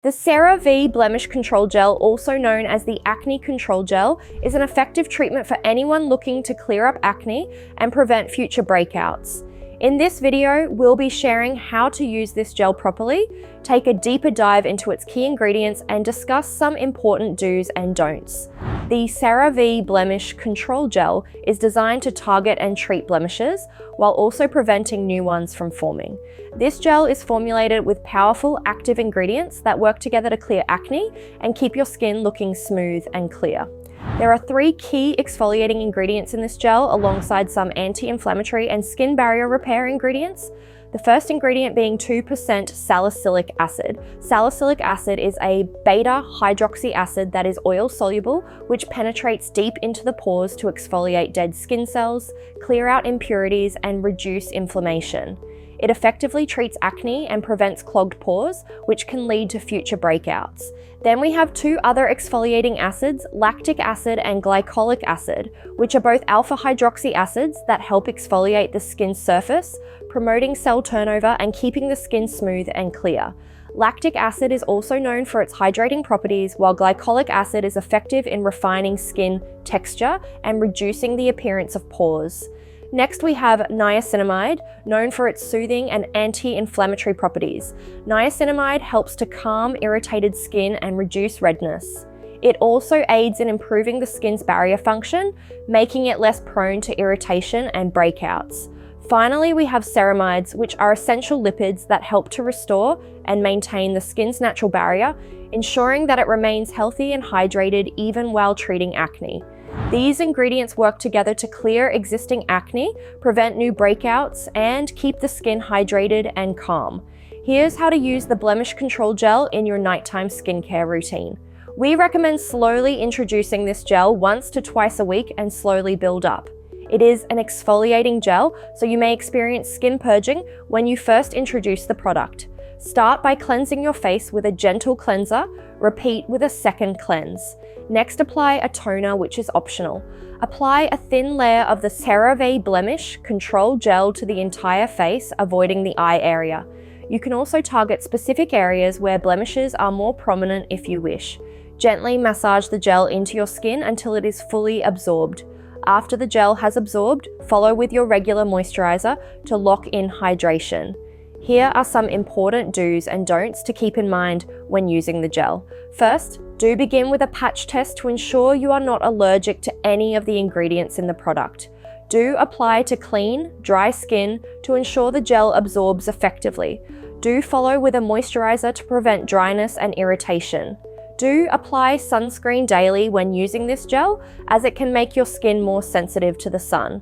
The CeraVe Blemish Control Gel, also known as the Acne Control Gel, is an effective treatment for anyone looking to clear up acne and prevent future breakouts. In this video, we'll be sharing how to use this gel properly, take a deeper dive into its key ingredients, and discuss some important do's and don'ts. The CeraVe Blemish Control Gel is designed to target and treat blemishes while also preventing new ones from forming. This gel is formulated with powerful active ingredients that work together to clear acne and keep your skin looking smooth and clear. There are 3 key exfoliating ingredients in this gel, alongside some anti-inflammatory and skin barrier repair ingredients. The first ingredient being 2% salicylic acid. Salicylic acid is a beta hydroxy acid that is oil soluble, which penetrates deep into the pores to exfoliate dead skin cells, clear out impurities, and reduce inflammation. It effectively treats acne and prevents clogged pores, which can lead to future breakouts. Then we have 2 other exfoliating acids, lactic acid and glycolic acid, which are both alpha hydroxy acids that help exfoliate the skin's surface, promoting cell turnover and keeping the skin smooth and clear. Lactic acid is also known for its hydrating properties, while glycolic acid is effective in refining skin texture and reducing the appearance of pores. Next, we have niacinamide, known for its soothing and anti-inflammatory properties. Niacinamide helps to calm irritated skin and reduce redness. It also aids in improving the skin's barrier function, making it less prone to irritation and breakouts. Finally, we have ceramides, which are essential lipids that help to restore and maintain the skin's natural barrier, ensuring that it remains healthy and hydrated even while treating acne. These ingredients work together to clear existing acne, prevent new breakouts, and keep the skin hydrated and calm. Here's how to use the Blemish Control Gel in your nighttime skincare routine. We recommend slowly introducing this gel once to twice a week and slowly build up. It is an exfoliating gel, so you may experience skin purging when you first introduce the product. Start by cleansing your face with a gentle cleanser, repeat with a second cleanse. Next, apply a toner, which is optional. Apply a thin layer of the CeraVe Blemish Control Gel to the entire face, avoiding the eye area. You can also target specific areas where blemishes are more prominent if you wish. Gently massage the gel into your skin until it is fully absorbed. After the gel has absorbed, follow with your regular moisturizer to lock in hydration. Here are some important do's and don'ts to keep in mind when using the gel. First, do begin with a patch test to ensure you are not allergic to any of the ingredients in the product. Do apply to clean, dry skin to ensure the gel absorbs effectively. Do follow with a moisturizer to prevent dryness and irritation. Do apply sunscreen daily when using this gel, as it can make your skin more sensitive to the sun.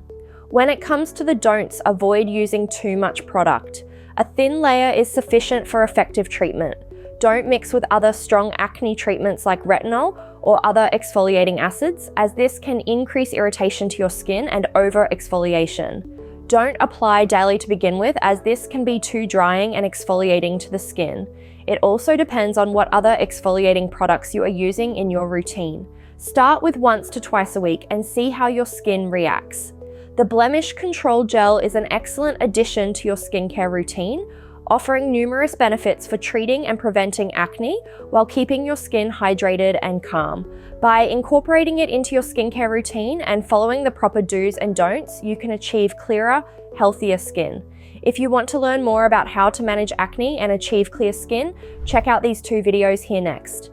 When it comes to the don'ts, avoid using too much product. A thin layer is sufficient for effective treatment. Don't mix with other strong acne treatments like retinol or other exfoliating acids, as this can increase irritation to your skin and over-exfoliation. Don't apply daily to begin with, as this can be too drying and exfoliating to the skin. It also depends on what other exfoliating products you are using in your routine. Start with once to twice a week and see how your skin reacts. The Blemish Control Gel is an excellent addition to your skincare routine, offering numerous benefits for treating and preventing acne while keeping your skin hydrated and calm. By incorporating it into your skincare routine and following the proper do's and don'ts, you can achieve clearer, healthier skin. If you want to learn more about how to manage acne and achieve clear skin, check out these 2 videos here next.